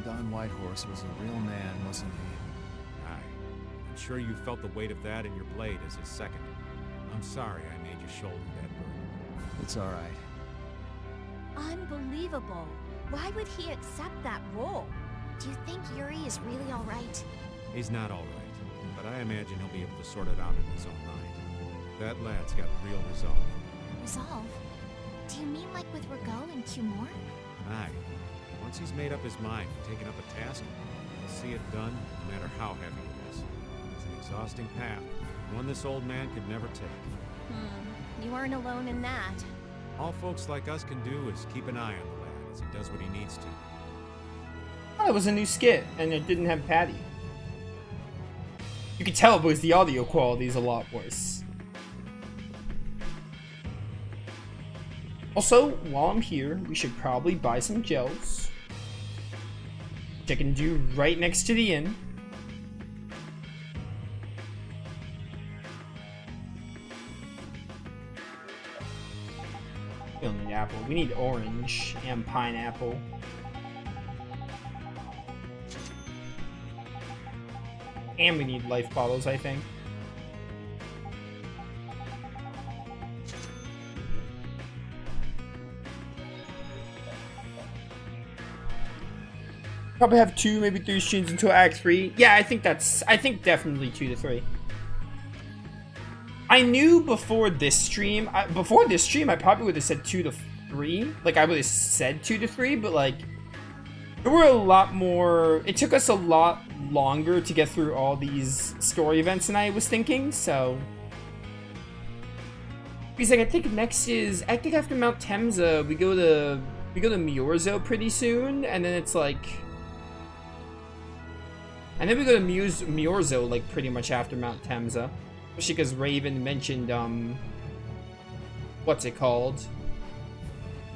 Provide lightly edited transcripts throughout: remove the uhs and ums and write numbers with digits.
Don Whitehorse was a real man, wasn't he? Aye. I'm sure you felt the weight of that in your blade as his second. I'm sorry I made you shoulder that burden. It's alright. Unbelievable. Why would he accept that role? Do you think Yuri is really alright? He's not alright, but I imagine he'll be able to sort it out in his own mind. That lad's got real resolve. Resolve? Do you mean like with Rigaud and Cumore? Aye. Once he's made up his mind and taken up a task, he'll see it done no matter how heavy it is. It's an exhausting path, one this old man could never take. You aren't alone in that. All folks like us can do is keep an eye on the lad as he does what he needs to. Oh, it was a new skit, and it didn't have Patty. You could tell because the audio quality is a lot worse. Also, while I'm here, we should probably buy some gels. Which I can do right next to the inn. We don't need apple. We need orange and pineapple. And we need life bottles, I think. Probably have 2, maybe 3 streams until Act 3. Yeah, I think definitely 2 to 3. I knew before this stream, I probably would have said 2 to 3. Like, I would have said 2 to 3, but like, there were a lot more, it took us a lot longer to get through all these story events than I was thinking, so. Because like, I think after Mount Temza, we go to Miorzo pretty soon, and then it's like, and then we go to Miorzo like pretty much after Mount Temza. Especially because Raven mentioned, what's it called?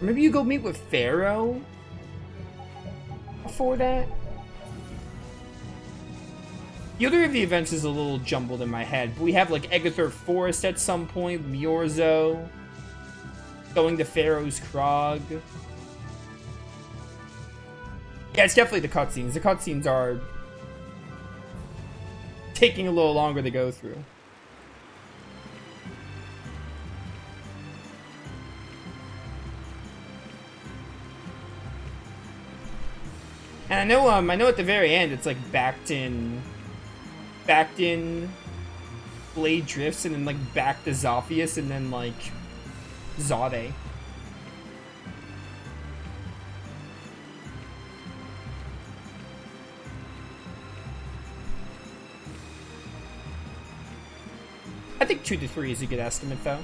Or maybe you go meet with Pharaoh before that? The order of the events is a little jumbled in my head, but we have like Egathur Forest at some point, Miorzo, going to Pharaoh's Krog. Yeah, it's definitely the cutscenes. The cutscenes are taking a little longer to go through. And I know at the very end it's like backed in Blade Drifts, and then like back to Zophius, and then like Zade. I think 2 to 3 is a good estimate though.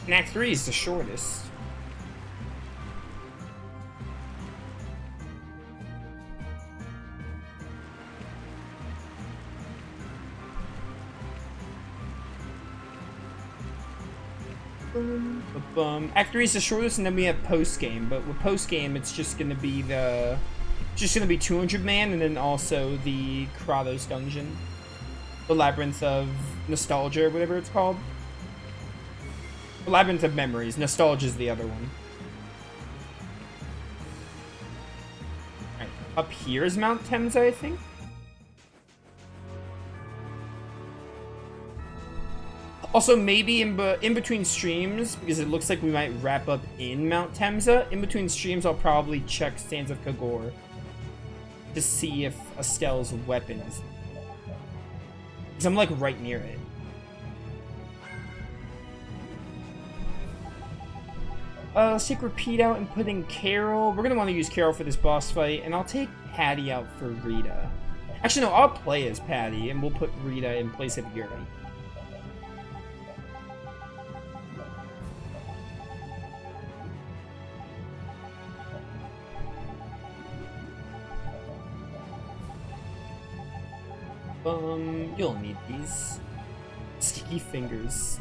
And Act 3 is the shortest. Act 3 is the shortest, and then we have post game. But with post game, it's just gonna be 200 man, and then also the Kratos dungeon, the Labyrinth of Nostalgia, or whatever it's called. The Labyrinth of Memories. Nostalgia is the other one. Alright, up here is Mount Temza, I think. Also, maybe in between streams, because it looks like we might wrap up in Mount Temza, in between streams I'll probably check Sands of Kagor to see if Estelle's weapon is there. Because I'm like right near it. Let's take Repeat out and put in Carol. We're gonna want to use Carol for this boss fight, and I'll take Patty out for Rita. Actually, no, I'll play as Patty, and we'll put Rita in place of Yuri. You'll need these. Sticky fingers.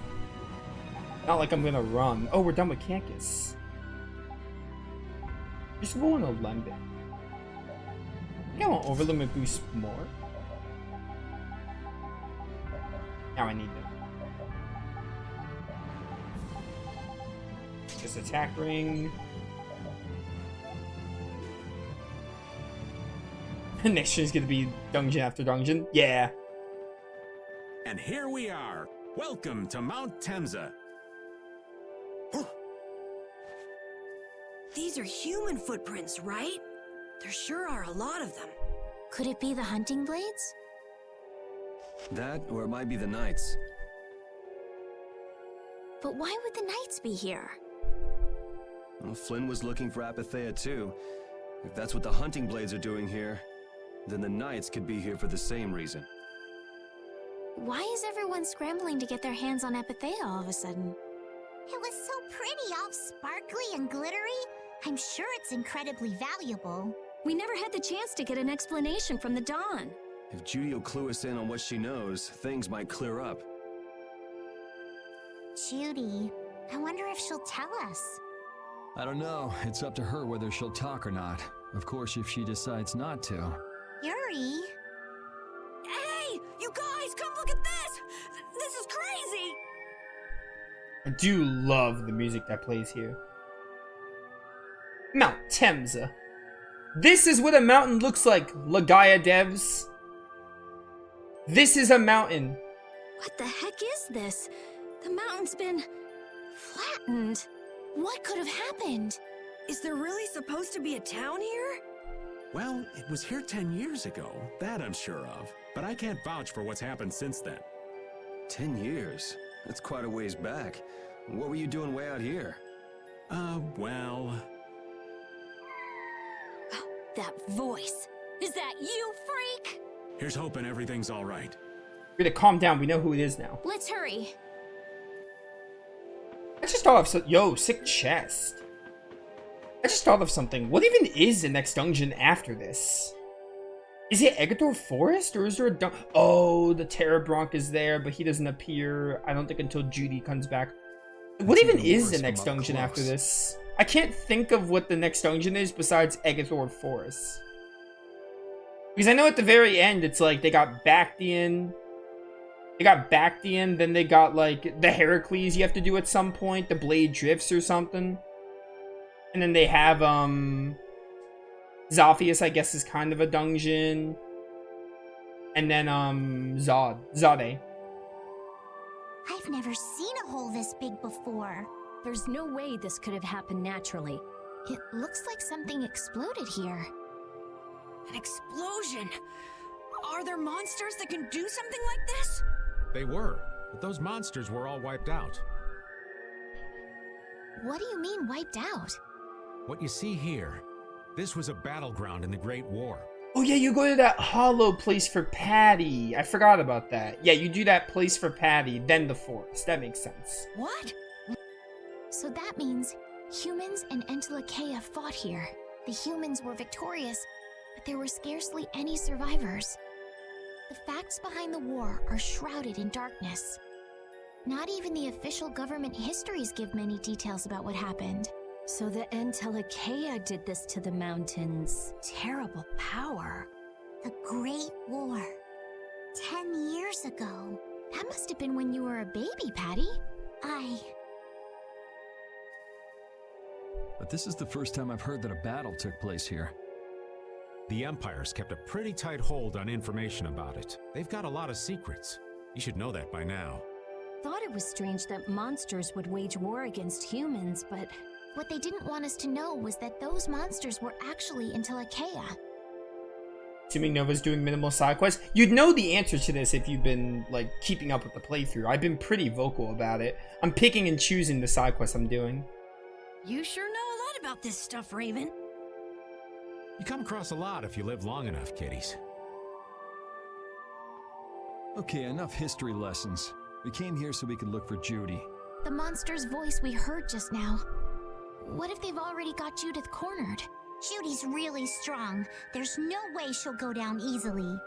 Not like I'm gonna run. Oh, we're done with Cancus. Just rolling a Lembit. I think I want Overlimit boost more. Now I need them. This attack ring. Next is gonna be dungeon after dungeon. Yeah. And here we are. Welcome to Mount Temza. These are human footprints, right? There sure are a lot of them. Could it be the hunting blades? That, or it might be the Knights. But why would the knights be here? Well, Flynn was looking for Apatheia too. If that's what the hunting blades are doing here, then the Knights could be here for the same reason. Why is everyone scrambling to get their hands on Apatheia all of a sudden? It was so pretty, all sparkly and glittery. I'm sure it's incredibly valuable. We never had the chance to get an explanation from the Dawn. If Judy will clue us in on what she knows, things might clear up. Judy, I wonder if she'll tell us. I don't know. It's up to her whether she'll talk or not. Of course, if she decides not to. Yuri? Hey, you guys, come look at this! This is crazy! I do love the music that plays here. Mount Temza. This is what a mountain looks like, Lagaya devs. This is a mountain. What the heck is this? The mountain's been flattened. What could have happened? Is there really supposed to be a town here? Well, it was here 10 years ago. That I'm sure of. But I can't vouch for what's happened since then. 10 years? That's quite a ways back. What were you doing way out here? Well... That voice. Is that you, freak? Here's hoping everything's all right. We're gonna calm down. We know who it is now. Let's hurry. I just thought of yo, sick chest. I just thought of something. What even is the next dungeon after this? Is it Egathor Forest, or is there a oh, the Terror Bronc is there, but he doesn't appear, I don't think, until Judy comes back. What even is the next dungeon after this? I can't think of what the next dungeon is besides Egathor Forest. Because I know at the very end, it's like they got Bactian. Then they got like the Heracles you have to do at some point, the Blade Drifts or something. And then they have Zophius, I guess, is kind of a dungeon. And then Zade. I've never seen a hole this big before. There's no way this could have happened naturally. It looks like something exploded here. An explosion! Are there monsters that can do something like this? They were, but those monsters were all wiped out. What do you mean, wiped out? What you see here, this was a battleground in the Great War. Oh yeah, you go to that hollow place for Patty. I forgot about that. Yeah, you do that place for Patty, then the forest. That makes sense. What? So that means humans and Entelekea fought here. The humans were victorious, but there were scarcely any survivors. The facts behind the war are shrouded in darkness. Not even the official government histories give many details about what happened. So the Entelekea did this to the mountains. Terrible power. The Great War. 10 years ago. That must have been when you were a baby, Patty. But this is the first time I've heard that a battle took place here. The Empire's kept a pretty tight hold on information about it. They've got a lot of secrets. You should know that by now. Thought it was strange that monsters would wage war against humans, but What they didn't want us to know was that those monsters were actually Entelekea. Assuming Nova's doing minimal side quests. You'd know the answer to this if you've been, like, keeping up with the playthrough. I've been pretty vocal about it. I'm picking and choosing the side quests I'm doing. You sure know a lot about this stuff, Raven. You come across a lot if you live long enough, kiddies. Okay, enough history lessons. We came here so we could look for Judy. The monster's voice we heard just now. What if they've already got Judith cornered? Judy's really strong. There's no way she'll go down easily.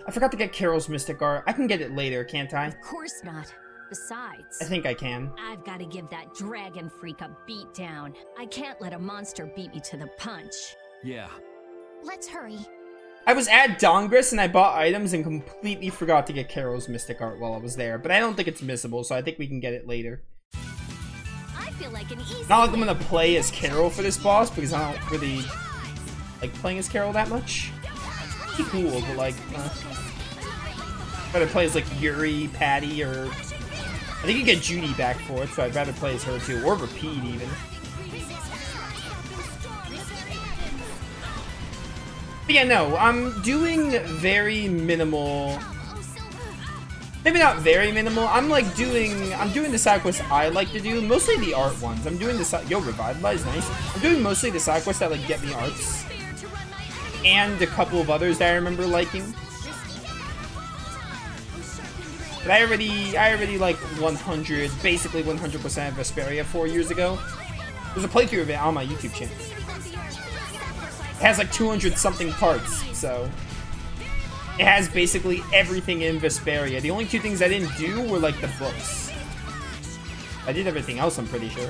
I forgot to get Carol's Mystic Art. I can get it later, can't I? of course not. Besides, I think I can. I've got to give that dragon freak a beat down. I can't let a monster beat me to the punch. Yeah. Let's hurry. I was at Dongris and I bought items and completely forgot to get Carol's Mystic Art while I was there. But I don't think it's missable, so I think we can get it later. I feel like an easy Not like I'm gonna play as Carol for this boss because I don't really like playing as Carol that much. Pretty cool, but like, I'd rather play as like Yuri, Patty, or I think you get Judy back for it, so I'd rather play as her too, or Repeat even. But yeah, no, I'm doing very minimal. Maybe not very minimal. I'm doing the side quests I like to do, mostly the art ones. I'm doing the side. Yo, Revitalize, nice. I'm doing mostly the side quests that like get me arts, and a couple of others that I remember liking. But I already like 100, basically 100% Vesperia 4 years ago. There's a playthrough of it on my YouTube channel. It has like 200 something parts, so it has basically everything in Vesperia. The only two things I didn't do were like the books. I did everything else, I'm pretty sure.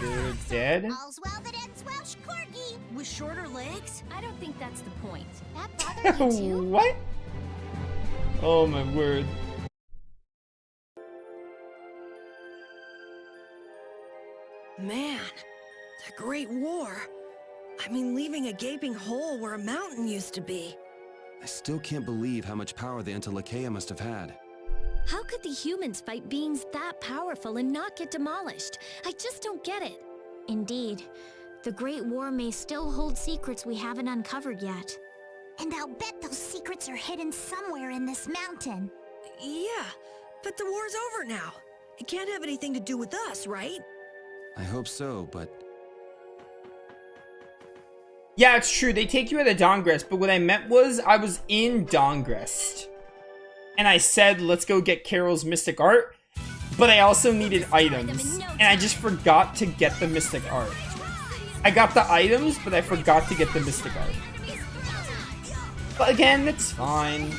You're dead? All's well that ends well, Corgi. With shorter legs? I don't think that's the point. That bothered you too? What? Oh my word. Man, the Great War. I mean, leaving a gaping hole where a mountain used to be. I still can't believe how much power the Entelekea must have had. How could the humans fight beings that powerful and not get demolished? I just don't get it. Indeed. The Great War may still hold secrets we haven't uncovered yet. And I'll bet those secrets are hidden somewhere in this mountain. Yeah, but the war's over now. It can't have anything to do with us, right? I hope so, but Yeah, it's true. They take you out of Dawngrest, but what I meant was I was in Dawngrest. And I said, let's go get Carol's Mystic Art, but I also needed items. And I just forgot to get the Mystic Art. I got the items, but I forgot to get the Mystic Art. But again, that's fine.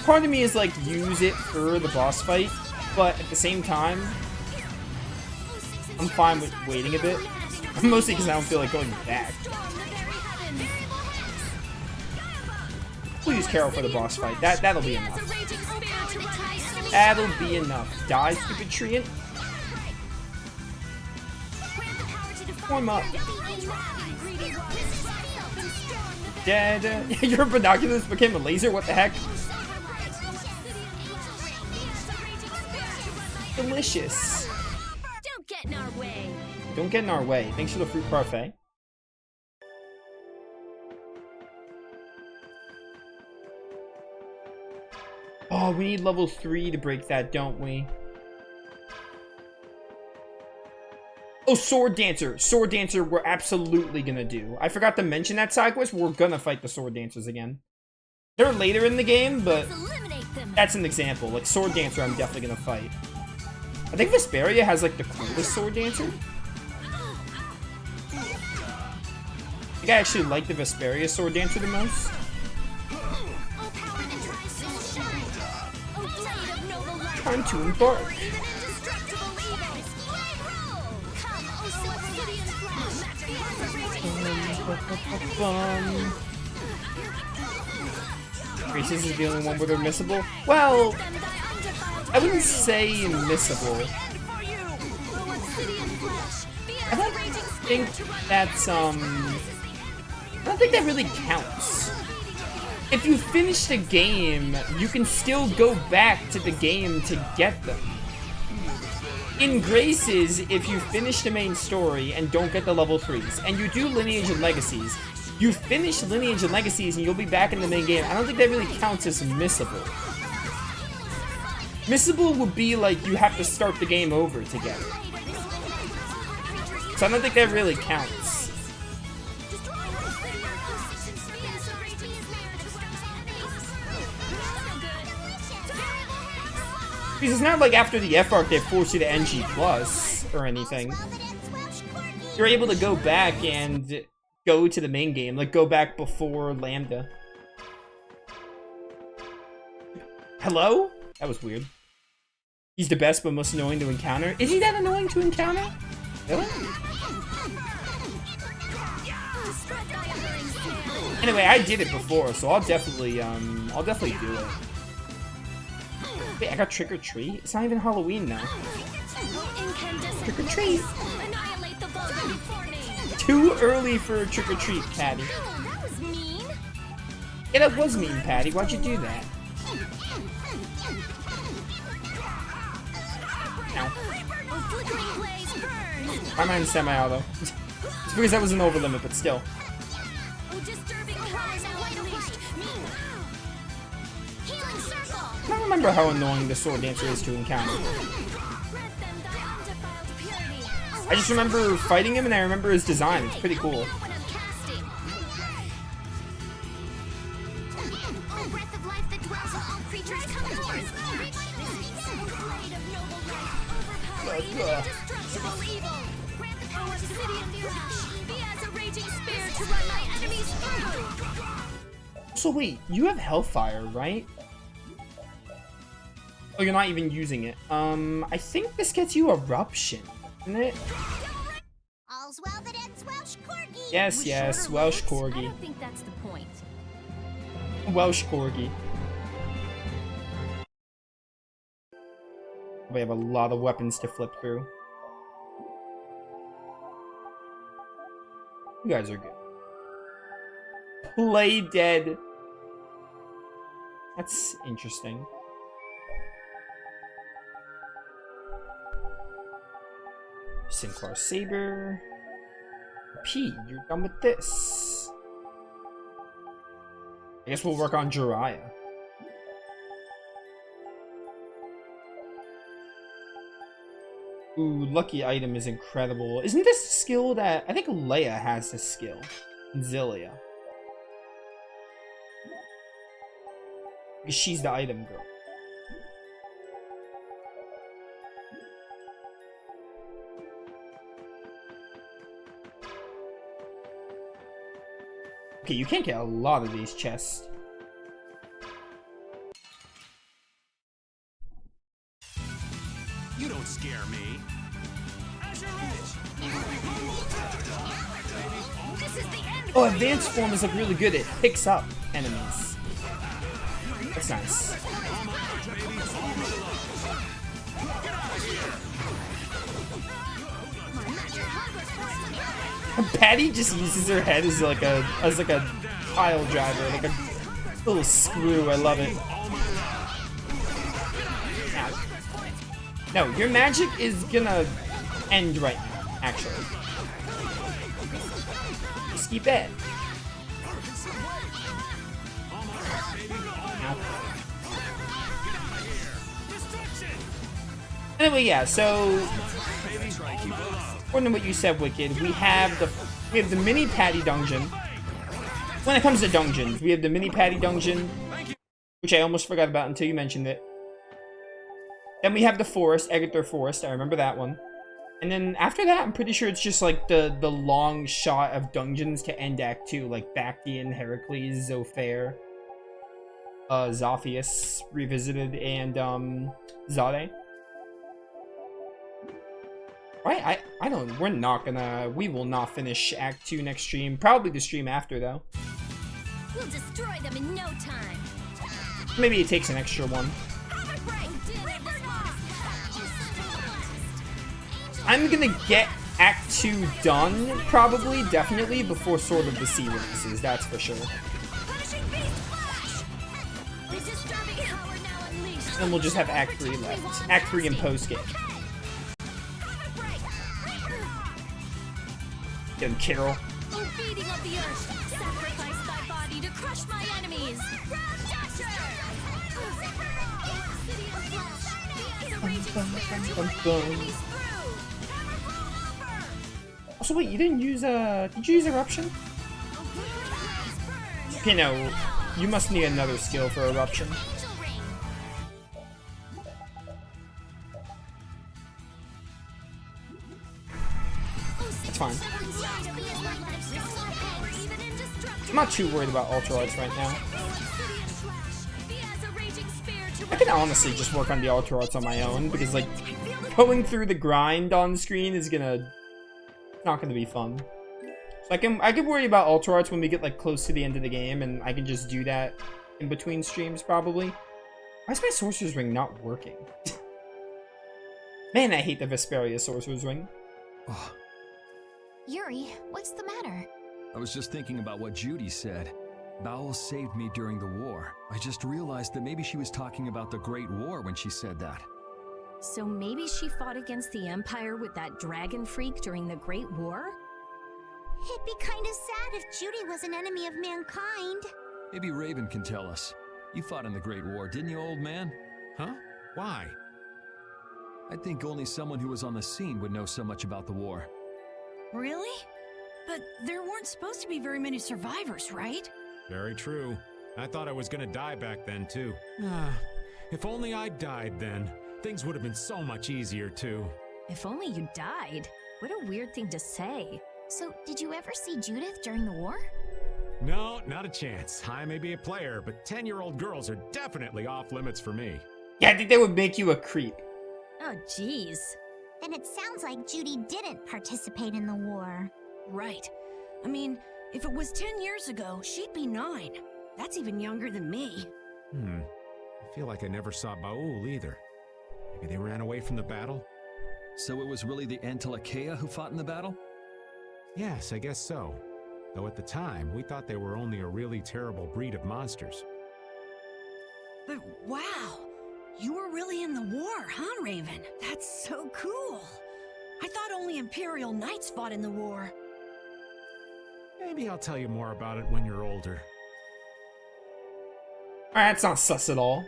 Part of me is like, use it for the boss fight, but at the same time, I'm fine with waiting a bit. Mostly because I don't feel like going back. We'll use Carol for the boss fight. That'll be enough. That'll be enough. Die, stupid treant. Warm up. Dead. Your binoculars became a laser? What the heck? Delicious. Don't get in our way. Don't get in our way. Thanks for the fruit parfait. Oh, we need level 3 to break that, don't we? Oh, Sword Dancer. Sword Dancer we're absolutely gonna do. I forgot to mention that side quest. We're gonna fight the Sword Dancers again. They're later in the game, but that's an example. Like, Sword Dancer I'm definitely gonna fight. I think Vesperia has, like, the coolest Sword Dancer. I think I actually like the Vesperia Sword Dancer the most. Time to embark. Graces is the only one where they're missable? Well, I wouldn't say missable. I don't think that's, I don't think that really counts. If you finish the game, you can still go back to the game to get them. In Graces, if you finish the main story and don't get the level 3s, and you do Lineage and Legacies, you finish Lineage and Legacies and you'll be back in the main game. I don't think that really counts as missable. Missable would be like you have to start the game over to get it. So I don't think that really counts. Because it's not like after the F arc they force you to NG plus or anything. You're able to go back and go to the main game, like go back before Lambda. Hello? That was weird. He's the best but most annoying to encounter. Is he that annoying to encounter? Really? Anyway, I did it before, so I'll definitely do it. Wait, I got Trick or Treat? It's not even Halloween now. Trick or treat. Annihilate the vulgar before me. Too early for a trick or treat, Patty. That was mean. Yeah, that was mean, Patty. Why'd you do that? Ow. Oh, flickering blaze burn. My mind's semi-auto. It's because that was an over limit, but still. Oh, disturbing cries and light unleashed. Healing circle. I don't remember how annoying the sword dancer is to encounter. Grant them thy undefiled purity. I just remember fighting him and I remember his design. It's pretty cool. When I'm casting. Oh, breath of life that dwells on all creatures, come forth! Blade of noble light. Overpower even indestructible evil. Grant the power of obsidian flash. Be as a raging spear to run my enemies through. So wait, you have Hellfire, right? Oh, you're not even using it. I think this gets you Eruption, isn't it? All's well that ends Welsh Corgi! Yes, With yes, shorter Welsh legs? I Corgi. don't think that's the point. Welsh Corgi. We have a lot of weapons to flip through. You guys are good. Play dead. That's interesting. Sinclair Saber. P, you're done with this. I guess we'll work on Jiraiya. Ooh, lucky item is incredible. Isn't this a skill that... I think Leia has this skill. Zilia. Because she's the item girl. Okay, you can't get a lot of these chests. You don't scare me. This is the end. Oh, advanced form is like really good. It picks up enemies. That's nice. Patty just uses her head as like a pile driver, like a little screw. I love it. No, your magic is gonna end right now, actually. Just keep it. Anyway, yeah, so according to what you said, Wicked, we have the mini Patty dungeon. When it comes to dungeons, we have the mini Patty dungeon, which I almost forgot about until you mentioned it. Then we have the forest, Egerthor Forest. I remember that one. And then after that, I'm pretty sure it's just like the long shot of dungeons to end Act 2, like Bactian, Heracles, Zofair, Zophius Revisited, and Zade. Right? I don't. We will not finish Act 2 next stream. Probably the stream after, though. We'll destroy them in no time. Maybe it takes an extra one. I'm gonna get Act 2 done, probably, definitely, before Sword of the Sea releases, that's for sure. Then we'll just have Act 3 left. Act 3 and post-game. Get him, Carol. O beating of the earth, sacrifice thy body to crush my enemies. Also, wait, you didn't use did you use Eruption? Okay, no, you must need another skill for Eruption. It's fine. I'm not too worried about Ultra Arts right now. I can honestly just work on the Ultra Arts on my own, because, like, going through the grind on screen is not gonna be fun. So I can worry about Ultra Arts when we get, like, close to the end of the game, and I can just do that in between streams, probably. Why is my Sorcerer's Ring not working? Man, I hate the Vesperia Sorcerer's Ring. Oh, Yuri, what's the matter? I was just thinking about what Judy said. Bowel saved me during the war. I just realized that maybe she was talking about the Great War when she said that. So maybe she fought against the Empire with that dragon freak during the Great War? It'd be kind of sad if Judy was an enemy of mankind. Maybe Raven can tell us. You fought in the Great War, didn't you, old man? Huh? Why? I think only someone who was on the scene would know so much about the war. Really? But there weren't supposed to be very many survivors, right? Very true. I thought I was gonna die back then, too. If only I'd died then. Things would have been so much easier, too. If only you died. What a weird thing to say. So, did you ever see Judith during the war? No, not a chance. I may be a player, but 10-year-old girls are definitely off limits for me. Yeah, I think that would make you a creep. Oh, jeez. Then it sounds like Judy didn't participate in the war. Right. I mean, if it was 10 years ago, she'd be 9. That's even younger than me. I feel like I never saw Baul either. Maybe they ran away from the battle? So it was really the Antilochea who fought in the battle? Yes, I guess so. Though at the time, we thought they were only a really terrible breed of monsters. But wow, you were really in the war, huh, Raven? That's so cool. I thought only Imperial Knights fought in the war. Maybe I'll tell you more about it when you're older. Alright, that's not sus at all.